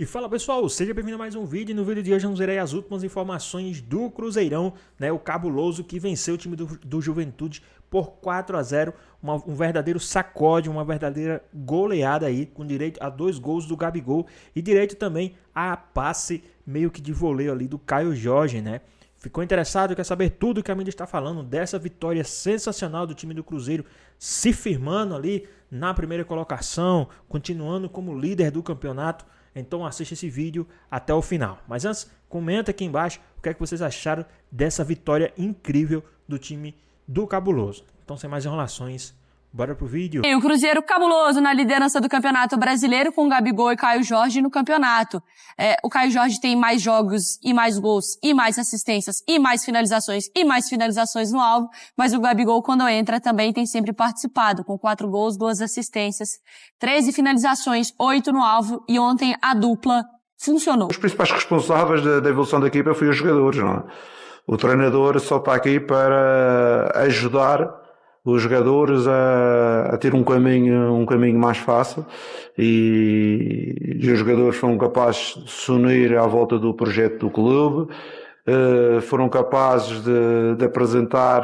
E fala pessoal, seja bem-vindo a mais um vídeo. No vídeo de hoje vamos ver aí as últimas informações do Cruzeirão, né? O cabuloso que venceu o time do Juventude por 4-0, um verdadeiro sacode, uma verdadeira goleada aí, com direito a 2 gols do Gabigol e direito também a passe meio que de voleio ali do Caio Jorge, né? Ficou interessado? Quer saber tudo que a mídia está falando dessa vitória sensacional do time do Cruzeiro, se firmando ali na primeira colocação, continuando como líder do campeonato? Então assista esse vídeo até o final. Mas antes, comenta aqui embaixo o que é que vocês acharam dessa vitória incrível do time do Cabuloso. Então, sem mais enrolações, bora pro vídeo. O Cruzeiro cabuloso na liderança do Campeonato Brasileiro com Gabigol e Caio Jorge no campeonato. O Caio Jorge tem mais jogos e mais gols e mais assistências e mais finalizações no alvo, mas o Gabigol quando entra também tem sempre participado, com 4 gols, 2 assistências, 13 finalizações, 8 no alvo e ontem a dupla funcionou. Os principais responsáveis da evolução da equipa foram os jogadores, não é? O treinador só está aqui para ajudar os jogadores a ter um caminho mais fácil e os jogadores foram capazes de se unir à volta do projeto do clube, foram capazes de apresentar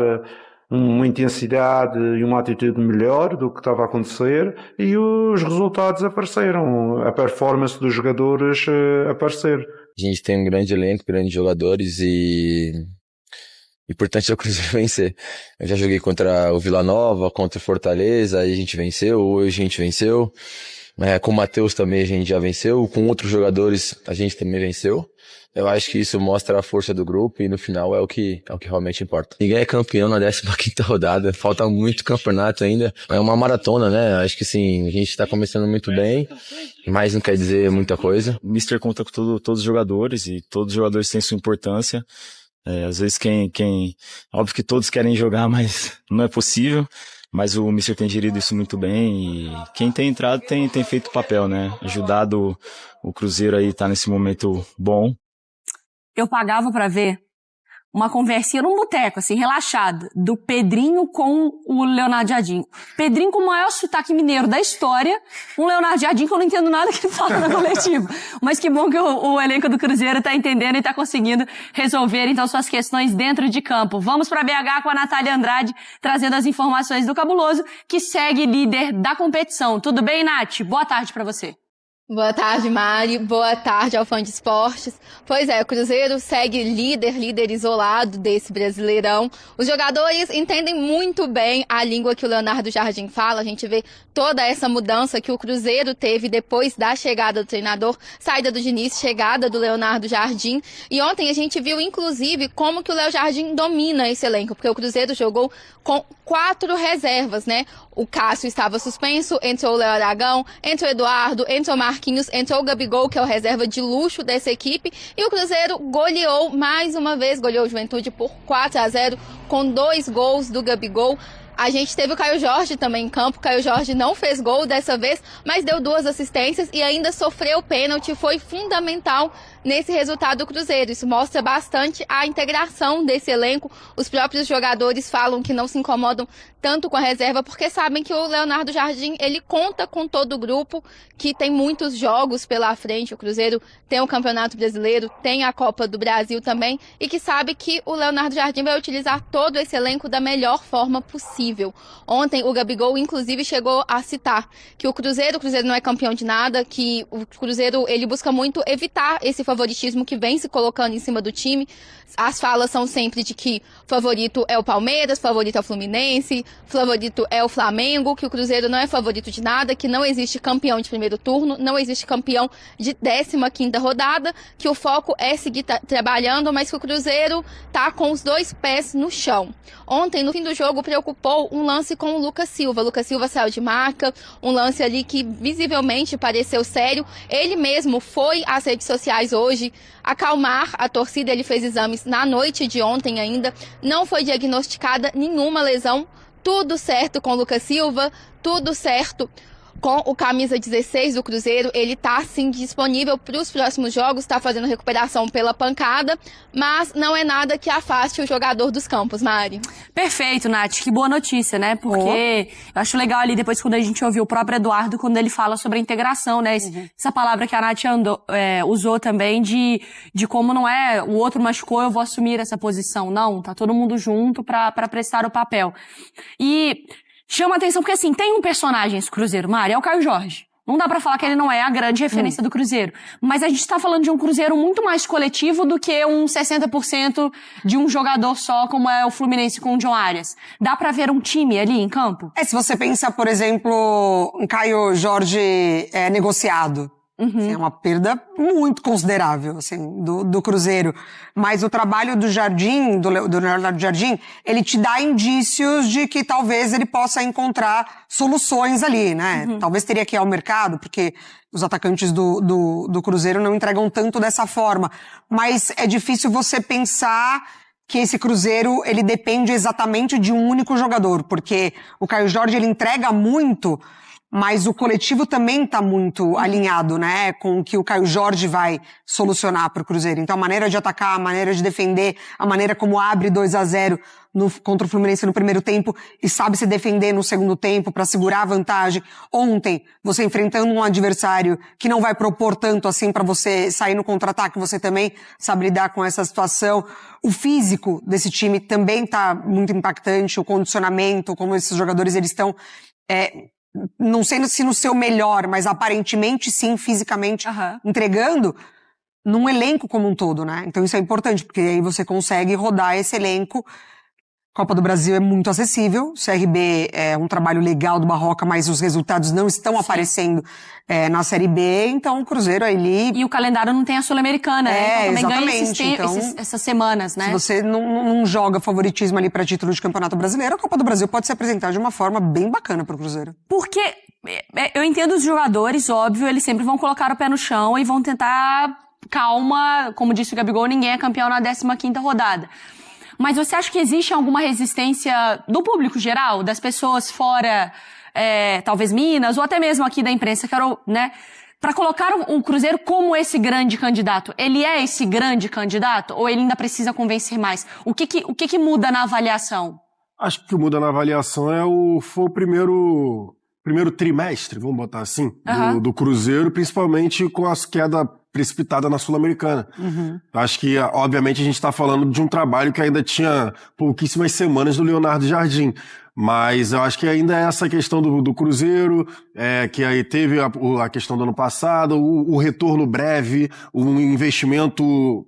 uma intensidade e uma atitude melhor do que estava a acontecer e os resultados apareceram, a performance dos jogadores aparecer. A gente tem um grande elenco, grandes jogadores e importante é o Cruzeiro vencer. Eu já joguei contra o Vila Nova, contra o Fortaleza, aí a gente venceu, hoje a gente venceu. Com o Matheus também a gente já venceu, com outros jogadores a gente também venceu. Eu acho que isso mostra a força do grupo e no final é o que realmente importa. Ninguém é campeão na 15ª rodada, falta muito campeonato ainda. É uma maratona, né? Acho que sim, a gente tá começando muito bem, mas não quer dizer muita coisa. O Mister conta com todos os jogadores e todos os jogadores têm sua importância. Às vezes óbvio que todos querem jogar, mas não é possível. Mas o Mister tem gerido isso muito bem e quem tem entrado tem feito o papel, né? Ajudado o Cruzeiro aí tá nesse momento bom. Eu pagava pra ver uma conversinha num boteco, assim, relaxada, do Pedrinho com o Leonardo Jardim. Pedrinho com o maior sotaque mineiro da história, um Leonardo Jardim que eu não entendo nada que ele fala na coletiva. Mas que bom que o elenco do Cruzeiro tá entendendo e tá conseguindo resolver, então, suas questões dentro de campo. Vamos pra BH com a Natália Andrade, trazendo as informações do Cabuloso, que segue líder da competição. Tudo bem, Nath? Boa tarde pra você. Boa tarde, Mari. Boa tarde ao fã de esportes. Pois é, o Cruzeiro segue líder isolado desse Brasileirão. Os jogadores entendem muito bem a língua que o Leonardo Jardim fala. A gente vê toda essa mudança que o Cruzeiro teve depois da chegada do treinador, saída do Diniz, chegada do Leonardo Jardim. E ontem a gente viu, inclusive, como que o Léo Jardim domina esse elenco, porque o Cruzeiro jogou com 4 reservas, né? O Cássio estava suspenso, entrou o Léo Aragão, entrou o Eduardo, entrou o Marquinhos, entrou o Gabigol, que é o reserva de luxo dessa equipe, e o Cruzeiro goleou mais uma vez, goleou o Juventude por 4-0, com 2 gols do Gabigol. A gente teve o Caio Jorge também em campo. O Caio Jorge não fez gol dessa vez, mas deu 2 assistências e ainda sofreu pênalti. Foi fundamental nesse resultado do Cruzeiro. Isso mostra bastante a integração desse elenco. Os próprios jogadores falam que não se incomodam tanto com a reserva, porque sabem que o Leonardo Jardim, ele conta com todo o grupo, que tem muitos jogos pela frente. O Cruzeiro tem o Campeonato Brasileiro, tem a Copa do Brasil também, e que sabe que o Leonardo Jardim vai utilizar todo esse elenco da melhor forma possível. Ontem o Gabigol, inclusive, chegou a citar que o Cruzeiro não é campeão de nada, que o Cruzeiro, ele busca muito evitar esse favoritismo que vem se colocando em cima do time. As falas são sempre de que favorito é o Palmeiras, favorito é o Fluminense, favorito é o Flamengo, que o Cruzeiro não é favorito de nada, que não existe campeão de primeiro turno, não existe campeão de 15ª rodada, que o foco é seguir trabalhando, mas que o Cruzeiro tá com os 2 pés no chão. Ontem, no fim do jogo, preocupou um lance com o Lucas Silva. O Lucas Silva saiu de marca, um lance ali que visivelmente pareceu sério. Ele mesmo foi às redes sociais hoje acalmar a torcida, ele fez exames na noite de ontem ainda, não foi diagnosticada nenhuma lesão, tudo certo com o Lucas Silva, tudo certo com o camisa 16 do Cruzeiro. Ele tá, sim, disponível para os próximos jogos, tá fazendo recuperação pela pancada, mas não é nada que afaste o jogador dos campos, Mari. Perfeito, Nath. Que boa notícia, né? Porque eu acho legal ali, depois, quando a gente ouviu o próprio Eduardo, quando ele fala sobre a integração, né? Essa palavra que a Nath usou também de como não é o outro machucou, eu vou assumir essa posição. Não, tá todo mundo junto pra prestar o papel. E chama atenção porque, assim, tem um personagem esse Cruzeiro, Mari, é o Caio Jorge. Não dá pra falar que ele não é a grande referência do Cruzeiro. Mas a gente tá falando de um Cruzeiro muito mais coletivo do que um 60% de um jogador só, como é o Fluminense com o John Arias. Dá pra ver um time ali em campo? Se você pensa, por exemplo, um Caio Jorge negociado. Assim, é uma perda muito considerável, assim, do Cruzeiro. Mas o trabalho do Jardim, do Leonardo Jardim, ele te dá indícios de que talvez ele possa encontrar soluções ali, né? Talvez teria que ir ao mercado, porque os atacantes do Cruzeiro não entregam tanto dessa forma. Mas é difícil você pensar que esse Cruzeiro, ele depende exatamente de um único jogador, porque o Caio Jorge, ele entrega muito, mas o coletivo também tá muito alinhado, né, com o que o Caio Jorge vai solucionar pro Cruzeiro. Então a maneira de atacar, a maneira de defender, a maneira como abre 2-0 contra o Fluminense no primeiro tempo e sabe se defender no segundo tempo para segurar a vantagem. Ontem, você enfrentando um adversário que não vai propor tanto assim para você sair no contra-ataque, você também sabe lidar com essa situação. O físico desse time também tá muito impactante, o condicionamento, como esses jogadores eles estão não sei se no seu melhor, mas aparentemente sim, fisicamente, entregando num elenco como um todo, né? Então isso é importante, porque aí você consegue rodar esse elenco. Copa do Brasil é muito acessível, CRB é um trabalho legal do Barroca, mas os resultados não estão aparecendo na Série B, então o Cruzeiro ali... E o calendário não tem a Sul-Americana, né? Então também ganha então, essas semanas, né? Se você não joga favoritismo ali para título de Campeonato Brasileiro, a Copa do Brasil pode se apresentar de uma forma bem bacana pro Cruzeiro. Porque eu entendo os jogadores, óbvio, eles sempre vão colocar o pé no chão e vão tentar calma, como disse o Gabigol, ninguém é campeão na 15ª rodada. Mas você acha que existe alguma resistência do público geral, das pessoas fora, talvez Minas, ou até mesmo aqui da imprensa, né, para colocar o Cruzeiro como esse grande candidato? Ele é esse grande candidato ou ele ainda precisa convencer mais? O que muda na avaliação? Acho que o que muda na avaliação foi o primeiro trimestre, vamos botar assim, do Cruzeiro, principalmente com a queda precipitada na Sul-Americana. Acho que, obviamente, a gente está falando de um trabalho que ainda tinha pouquíssimas semanas do Leonardo Jardim. Mas eu acho que ainda é essa questão do Cruzeiro, que aí teve a questão do ano passado, o retorno breve, um investimento...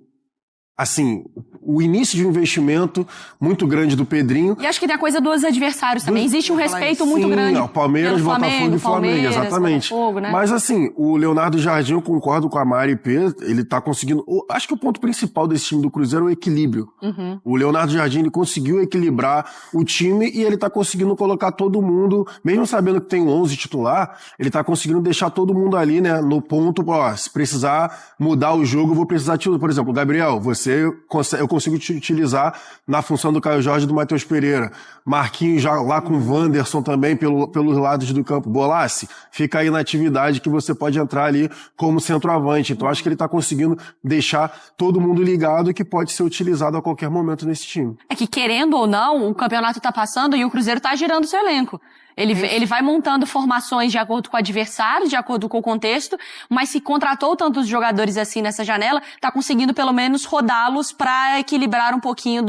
Assim, o início de um investimento muito grande do Pedrinho. E acho que tem a coisa dos adversários também. Existe um respeito muito grande. Sim, Palmeiras, Botafogo e Flamengo, exatamente. Botafogo, né? Mas assim, o Leonardo Jardim, eu concordo com a Mari P, ele tá conseguindo... Acho que o ponto principal desse time do Cruzeiro é o equilíbrio. O Leonardo Jardim, ele conseguiu equilibrar o time e ele tá conseguindo colocar todo mundo, mesmo sabendo que tem 11 titular, ele tá conseguindo deixar todo mundo ali, né, no ponto, se precisar mudar o jogo, eu vou precisar te... Por exemplo, Gabriel, eu consigo te utilizar na função do Caio Jorge e do Matheus Pereira. Marquinhos já lá com o Wanderson também pelos lados do campo. Bolassi, fica aí na atividade que você pode entrar ali como centroavante. Então acho que ele está conseguindo deixar todo mundo ligado que pode ser utilizado a qualquer momento nesse time. É que querendo ou não, o campeonato tá passando e o Cruzeiro tá girando seu elenco. Ele vai montando formações de acordo com o adversário, de acordo com o contexto, mas se contratou tantos jogadores assim nessa janela, tá conseguindo pelo menos rodá-los pra equilibrar um pouquinho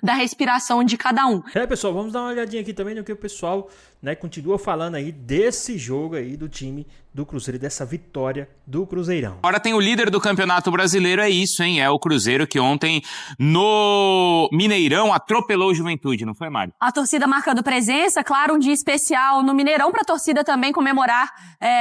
da respiração de cada um. Pessoal, vamos dar uma olhadinha aqui também no que o pessoal, né, continua falando aí desse jogo aí do time do Cruzeiro, dessa vitória do Cruzeirão. Agora tem o líder do Campeonato Brasileiro, é isso, hein? É o Cruzeiro que ontem no Mineirão atropelou o Juventude, não foi, Mário? A torcida marcando presença, claro, um dia especial no Mineirão pra torcida também comemorar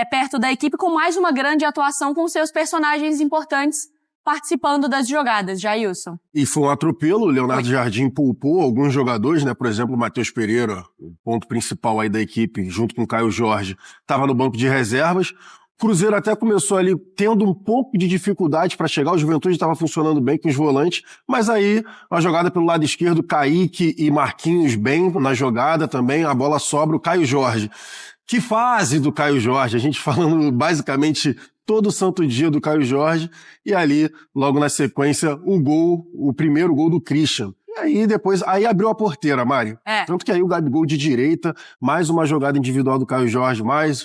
perto da equipe com mais uma grande atuação com seus personagens importantes participando das jogadas, Jailson. E foi um atropelo, o Leonardo Jardim poupou alguns jogadores, né? Por exemplo, o Matheus Pereira, o ponto principal aí da equipe, junto com o Caio Jorge, estava no banco de reservas. Cruzeiro até começou ali tendo um pouco de dificuldade para chegar, o Juventude estava funcionando bem com os volantes, mas aí a jogada pelo lado esquerdo, Kaique e Marquinhos bem na jogada também, a bola sobra, o Caio Jorge. Que fase do Caio Jorge, a gente falando basicamente todo santo dia do Caio Jorge, e ali, logo na sequência, o primeiro gol do Christian. E aí depois, aí abriu a porteira, Mari. Tanto que aí o Gabigol de direita, mais uma jogada individual do Caio Jorge,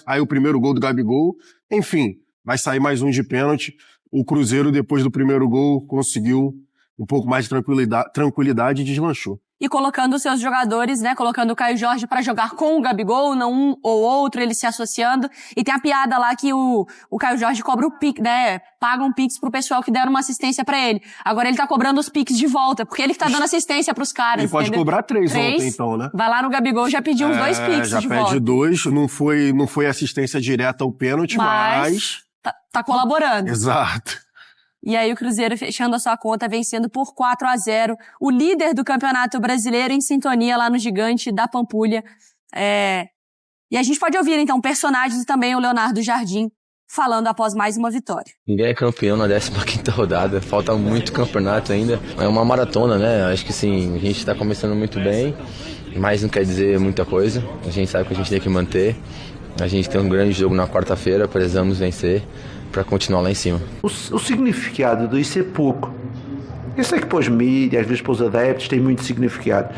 aí o primeiro gol do Gabigol. Enfim, vai sair mais um de pênalti. O Cruzeiro, depois do primeiro gol, conseguiu um pouco mais de tranquilidade e deslanchou. E colocando os seus jogadores, né, colocando o Caio Jorge pra jogar com o Gabigol, não um ou outro, eles se associando. E tem a piada lá que o Caio Jorge cobra o Pix, né, paga um Pix pro pessoal que deram uma assistência pra ele. Agora ele tá cobrando os Pix de volta, porque ele que tá dando assistência pros caras, ele pode cobrar 3 ontem, então, né? Vai lá no Gabigol e já pediu uns 2 Pix já de pede volta. 2, não foi assistência direta ao pênalti, mas... Tá colaborando. Exato. E aí o Cruzeiro fechando a sua conta, vencendo por 4-0. O líder do Campeonato Brasileiro em sintonia lá no Gigante da Pampulha. E a gente pode ouvir, então, personagens e também o Leonardo Jardim falando após mais uma vitória. Ninguém é campeão na 15ª rodada, falta muito campeonato ainda. É uma maratona, né? Acho que sim, a gente tá começando muito bem, mas não quer dizer muita coisa. A gente sabe que a gente tem que manter. A gente tem um grande jogo na quarta-feira, precisamos vencer para continuar lá em cima. O significado disso é pouco. Eu sei que para os mídias, às vezes para os adeptos, tem muito significado.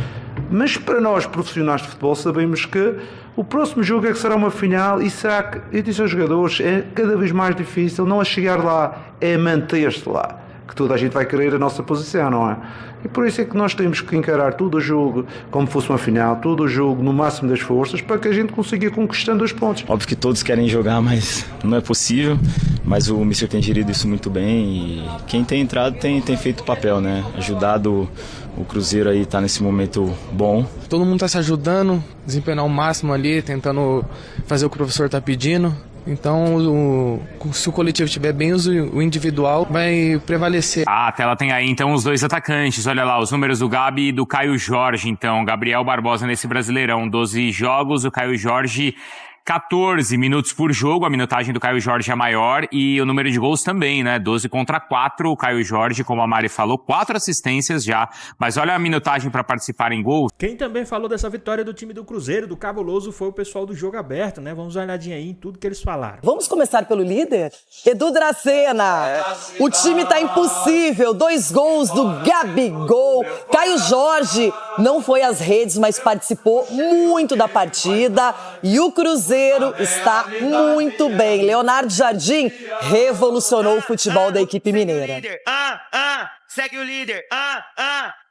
Mas para nós, profissionais de futebol, sabemos que o próximo jogo é que será uma final e será que, eu disse aos jogadores, é cada vez mais difícil não é chegar lá, é manter-se lá. Que toda a gente vai querer a nossa posição, não é? E por isso é que nós temos que encarar todo o jogo como fosse uma final, todo o jogo no máximo das forças, para que a gente consiga ir conquistando os pontos. Óbvio que todos querem jogar, mas não é possível. Mas o Mister tem gerido isso muito bem e quem tem entrado tem feito o papel, né? Ajudado o Cruzeiro aí, tá nesse momento bom. Todo mundo tá se ajudando, desempenhar o máximo ali, tentando fazer o que o professor tá pedindo. Então, se o coletivo estiver bem, o individual vai prevalecer. A tela tem aí, então, os dois atacantes. Olha lá, os números do Gabi e do Caio Jorge. Então, Gabriel Barbosa nesse Brasileirão, 12 jogos. O Caio Jorge, 14 minutos por jogo. A minutagem do Caio Jorge é maior. E o número de gols também, né? 12-4. O Caio Jorge, como a Mari falou, 4 assistências já. Mas olha a minutagem para participar em gols. Quem também falou dessa vitória do time do Cruzeiro, do Cabuloso, foi o pessoal do Jogo Aberto, né? Vamos dar uma olhadinha aí em tudo que eles falaram. Vamos começar pelo líder? Edu Dracena. O time tá impossível. 2 gols do Gabigol. Caio Jorge não foi às redes, mas participou muito da partida. E o Cruzeiro está muito bem. Leonardo Jardim revolucionou o futebol da equipe mineira. Segue o líder.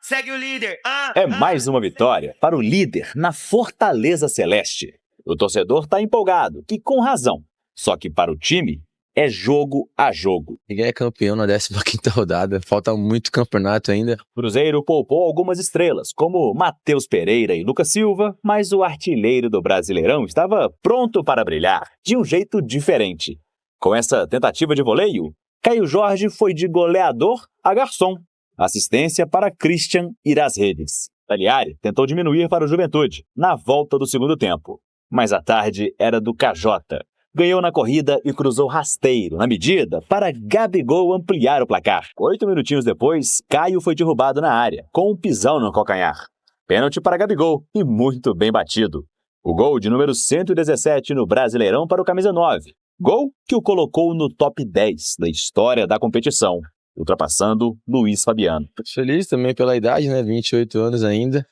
Segue o líder. É mais uma vitória para o líder na Fortaleza Celeste. O torcedor está empolgado, e com razão. Só que para o time, é jogo a jogo. Ninguém é campeão na 15ª rodada, falta muito campeonato ainda. O Cruzeiro poupou algumas estrelas, como Matheus Pereira e Lucas Silva, mas o artilheiro do Brasileirão estava pronto para brilhar, de um jeito diferente. Com essa tentativa de voleio, Caio Jorge foi de goleador a garçom. Assistência para Christian ir às redes. Taliari tentou diminuir para o Juventude, na volta do segundo tempo. Mas a tarde era do Cajota. Ganhou na corrida e cruzou rasteiro, na medida, para Gabigol ampliar o placar. 8 minutinhos depois, Caio foi derrubado na área, com um pisão no calcanhar. Pênalti para Gabigol e muito bem batido. O gol de número 117 no Brasileirão para o camisa 9. Gol que o colocou no top 10 da história da competição, ultrapassando Luiz Fabiano. Feliz também pela idade, né? 28 anos ainda.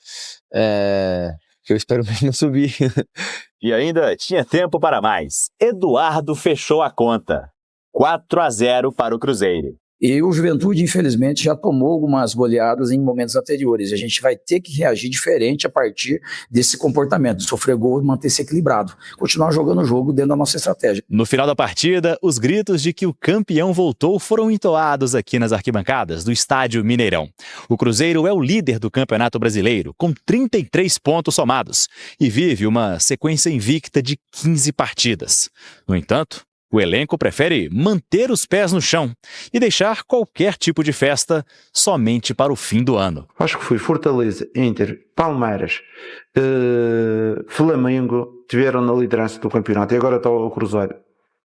Que eu espero mesmo subir. E ainda tinha tempo para mais. Eduardo fechou a conta. 4-0 para o Cruzeiro. E o Juventude, infelizmente, já tomou algumas goleadas em momentos anteriores. A gente vai ter que reagir diferente a partir desse comportamento. Sofrer gol, manter-se equilibrado. Continuar jogando o jogo dentro da nossa estratégia. No final da partida, os gritos de que o campeão voltou foram entoados aqui nas arquibancadas do Estádio Mineirão. O Cruzeiro é o líder do Campeonato Brasileiro, com 33 pontos somados, e vive uma sequência invicta de 15 partidas. No entanto, o elenco prefere manter os pés no chão e deixar qualquer tipo de festa somente para o fim do ano. Acho que foi Fortaleza, Inter, Palmeiras, Flamengo, tiveram na liderança do campeonato e agora está o Cruzeiro.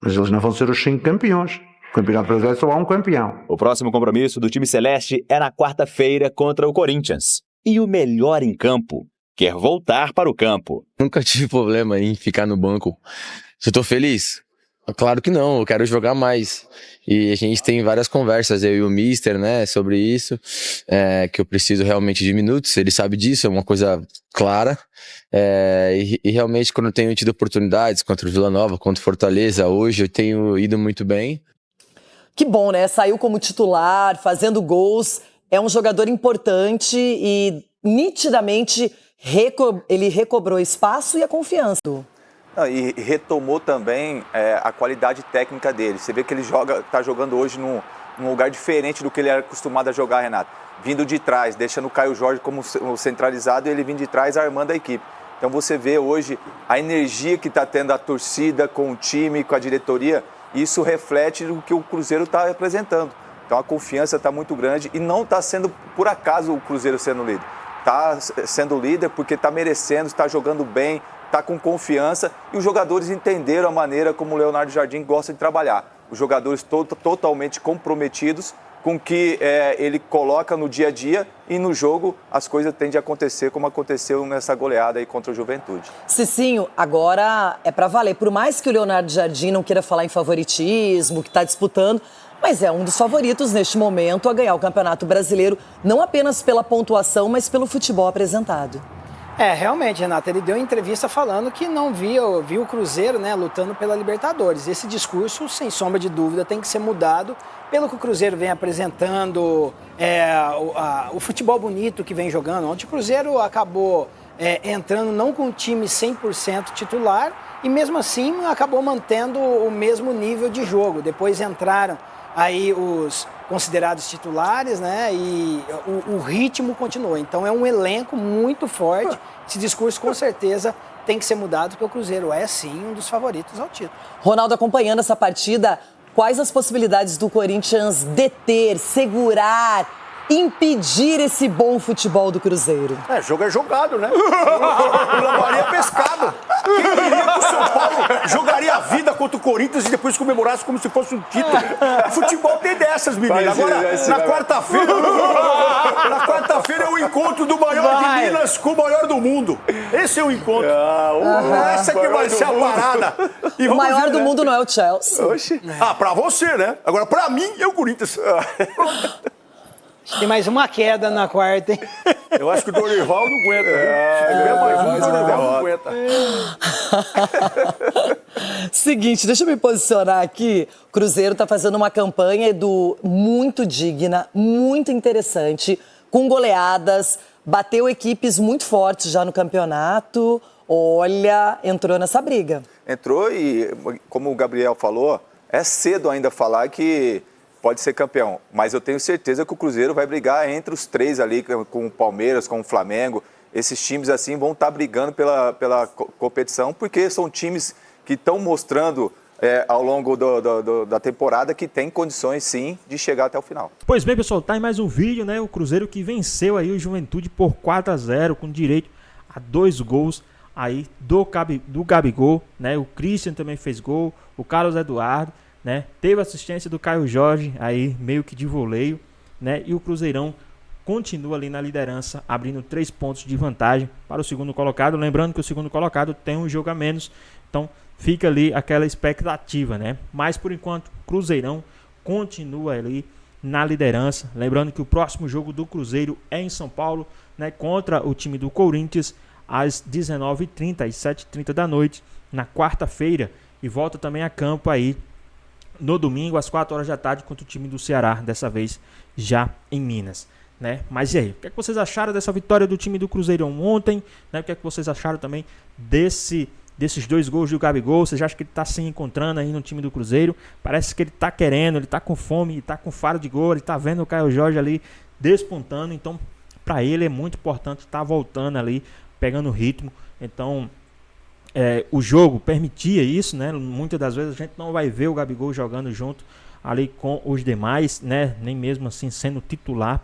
Mas eles não vão ser os 5 campeões. O Campeonato Brasileiro só há um campeão. O próximo compromisso do time celeste é na quarta-feira contra o Corinthians. E o melhor em campo quer voltar para o campo. Nunca tive problema em ficar no banco. Se eu tô feliz? Claro que não, eu quero jogar mais. E a gente tem várias conversas, eu e o Mister, né, sobre isso, que eu preciso realmente de minutos, ele sabe disso, é uma coisa clara. E realmente, quando eu tenho tido oportunidades contra o Vila Nova, contra o Fortaleza, hoje eu tenho ido muito bem. Que bom, né? Saiu como titular, fazendo gols, é um jogador importante e nitidamente ele recobrou espaço e a confiança. E retomou também a qualidade técnica dele. Você vê que ele está jogando hoje num lugar diferente do que ele era acostumado a jogar, Renato. Vindo de trás, deixando o Caio Jorge como centralizado e ele vindo de trás armando a equipe. Então você vê hoje a energia que está tendo a torcida com o time, com a diretoria. Isso reflete o que o Cruzeiro está representando. Então a confiança está muito grande e não está sendo por acaso o Cruzeiro sendo líder. Está sendo líder porque está merecendo, está jogando bem, está com confiança e os jogadores entenderam a maneira como o Leonardo Jardim gosta de trabalhar. Os jogadores totalmente comprometidos com o que ele coloca no dia a dia e no jogo as coisas tendem a acontecer como aconteceu nessa goleada aí contra o Juventude. Cicinho, agora é para valer. Por mais que o Leonardo Jardim não queira falar em favoritismo, que está disputando, mas é um dos favoritos neste momento a ganhar o Campeonato Brasileiro, não apenas pela pontuação, mas pelo futebol apresentado. Realmente, Renata, ele deu entrevista falando que não viu o Cruzeiro, né, lutando pela Libertadores. Esse discurso, sem sombra de dúvida, tem que ser mudado pelo que o Cruzeiro vem apresentando, o futebol bonito que vem jogando. Ontem o Cruzeiro acabou entrando não com um time 100% titular e mesmo assim acabou mantendo o mesmo nível de jogo. Depois entraram aí os considerados titulares, né? E o ritmo continuou. Então é um elenco muito forte. Esse discurso com certeza tem que ser mudado, porque o Cruzeiro é sim um dos favoritos ao título. Ronaldo, acompanhando essa partida, quais as possibilidades do Corinthians deter, segurar, impedir esse bom futebol do Cruzeiro? Jogo é jogado, né? Lavaria pescado. Quem diria que o São Paulo jogaria a vida contra o Corinthians e depois comemorasse como se fosse um título? Futebol tem dessas, menino. Agora, na quarta-feira é o encontro do maior de Minas com o maior do mundo. Esse é o encontro. Essa que vai ser a parada. E o maior do mundo não é o Chelsea. Oxi. Pra você, né? Agora, pra mim, é o Corinthians. Tem mais uma queda na quarta, hein? Eu acho que o Dorival não aguenta. O Dorival não aguenta. Seguinte, deixa eu me posicionar aqui. O Cruzeiro está fazendo uma campanha, Edu, muito digna, muito interessante, com goleadas, bateu equipes muito fortes já no campeonato. Olha, entrou nessa briga. Entrou e, como o Gabriel falou, é cedo ainda falar que pode ser campeão, mas eu tenho certeza que o Cruzeiro vai brigar entre os três ali, com o Palmeiras, com o Flamengo. Esses times assim vão estar brigando pela competição, porque são times que estão mostrando ao longo da temporada que tem condições sim de chegar até o final. Pois bem, pessoal, tá em mais um vídeo, né? O Cruzeiro que venceu aí o Juventude por 4-0, com direito a 2 gols aí do Gabigol, né? O Christian também fez gol, o Carlos Eduardo, né? Teve assistência do Caio Jorge aí meio que de voleio, né? E o Cruzeirão continua ali na liderança, abrindo 3 pontos de vantagem para o segundo colocado. Lembrando que o segundo colocado tem um jogo a menos, então fica ali aquela expectativa, né? Mas por enquanto, Cruzeirão continua ali na liderança. Lembrando que o próximo jogo do Cruzeiro é em São Paulo, né? Contra o time do Corinthians às 19h30, às 7h30 da noite, na quarta-feira, e volta também a campo aí no domingo, às 4 horas da tarde, contra o time do Ceará, dessa vez já em Minas, né? Mas e aí, o que é que vocês acharam dessa vitória do time do Cruzeirão ontem, né? O que é que vocês acharam também desses 2 gols do Gabigol? Vocês acham que ele está se encontrando aí no time do Cruzeiro? Parece que ele está querendo, ele está com fome, ele está com faro de gol, ele está vendo o Caio Jorge ali despontando, então para ele é muito importante estar voltando ali, pegando o ritmo. Então o jogo permitia isso, né? Muitas das vezes a gente não vai ver o Gabigol jogando junto ali com os demais, né? Nem mesmo assim sendo titular,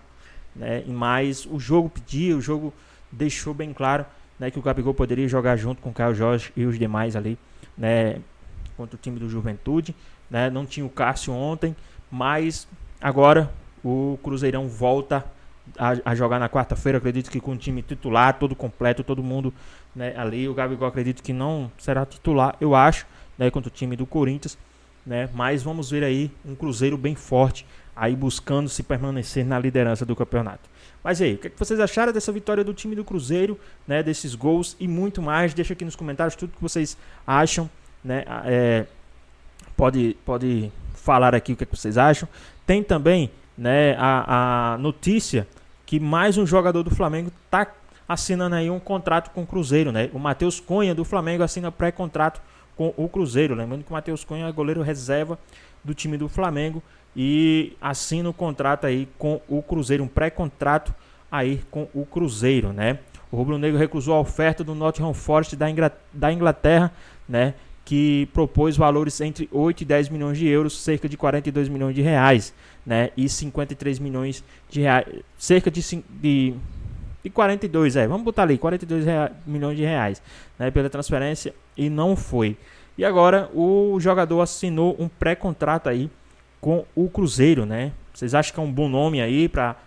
né? Mas o jogo pedia, o jogo deixou bem claro, né, que o Gabigol poderia jogar junto com o Caio Jorge e os demais ali, né? contra o time do Juventude, né? Não tinha o Cássio ontem, mas agora o Cruzeirão volta a jogar na quarta-feira, acredito que com o time titular, todo completo, todo mundo, né, ali. O Gabigol acredito que não será titular, eu acho, né, contra o time do Corinthians, né, mas vamos ver aí um Cruzeiro bem forte, aí buscando se permanecer na liderança do campeonato. Mas aí, o que vocês acharam dessa vitória do time do Cruzeiro, né, desses gols e muito mais? Deixa aqui nos comentários tudo que vocês acham, né, pode falar aqui o que vocês acham. Tem também, né, a notícia que mais um jogador do Flamengo está assinando aí um contrato com o Cruzeiro, né? O Matheus Cunha do Flamengo assina pré-contrato com o Cruzeiro. Lembrando que o Matheus Cunha é goleiro reserva do time do Flamengo e assina o contrato aí com o Cruzeiro, um pré-contrato aí com o Cruzeiro, né? O rubro-negro recusou a oferta do Nottingham Forest da Inglaterra, né? Que propôs valores entre 8 e 10 milhões de euros, cerca de 42 milhões de reais, né? E 53 milhões de reais, cerca de 42, vamos botar ali, 42 milhões de reais, né? Pela transferência, e não foi. E agora o jogador assinou um pré-contrato aí com o Cruzeiro, né? Vocês acham que é um bom nome aí para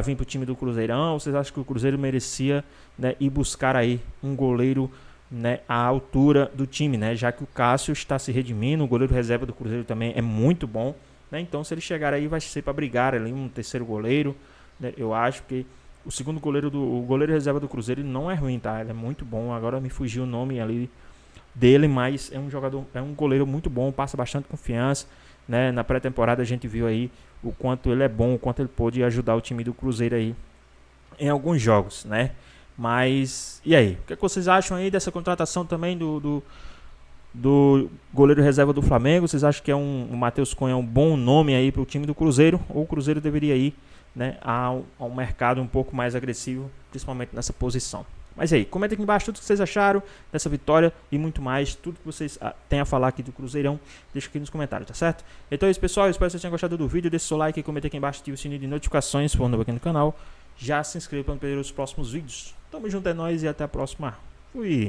vir para o time do Cruzeirão? Ou vocês acham que o Cruzeiro merecia, né, ir buscar aí um goleiro, né, à altura do time, né, já que o Cássio está se redimindo, o goleiro reserva do Cruzeiro também é muito bom, né, então se ele chegar aí vai ser para brigar ali um terceiro goleiro, né, eu acho que o segundo goleiro o goleiro reserva do Cruzeiro não é ruim, tá, ele é muito bom, agora me fugiu o nome ali dele, mas é um jogador, é um goleiro muito bom, passa bastante confiança, né, na pré-temporada a gente viu aí o quanto ele é bom, o quanto ele pôde ajudar o time do Cruzeiro aí em alguns jogos, né. Mas, e aí? O que vocês acham aí dessa contratação também do goleiro reserva do Flamengo? Vocês acham que o Matheus Cunha é um bom nome aí para o time do Cruzeiro? Ou o Cruzeiro deveria ir, né, a um mercado um pouco mais agressivo, principalmente nessa posição? Mas aí, comenta aqui embaixo tudo que vocês acharam dessa vitória e muito mais, tudo que vocês têm a falar aqui do Cruzeirão, deixa aqui nos comentários, tá certo? Então é isso, pessoal, eu espero que vocês tenham gostado do vídeo, deixa o seu like, comenta aqui embaixo, ativa o sininho de notificações, se for novo aqui no canal, já se inscreva para não perder os próximos vídeos. Tamo junto, é nóis e até a próxima. Fui!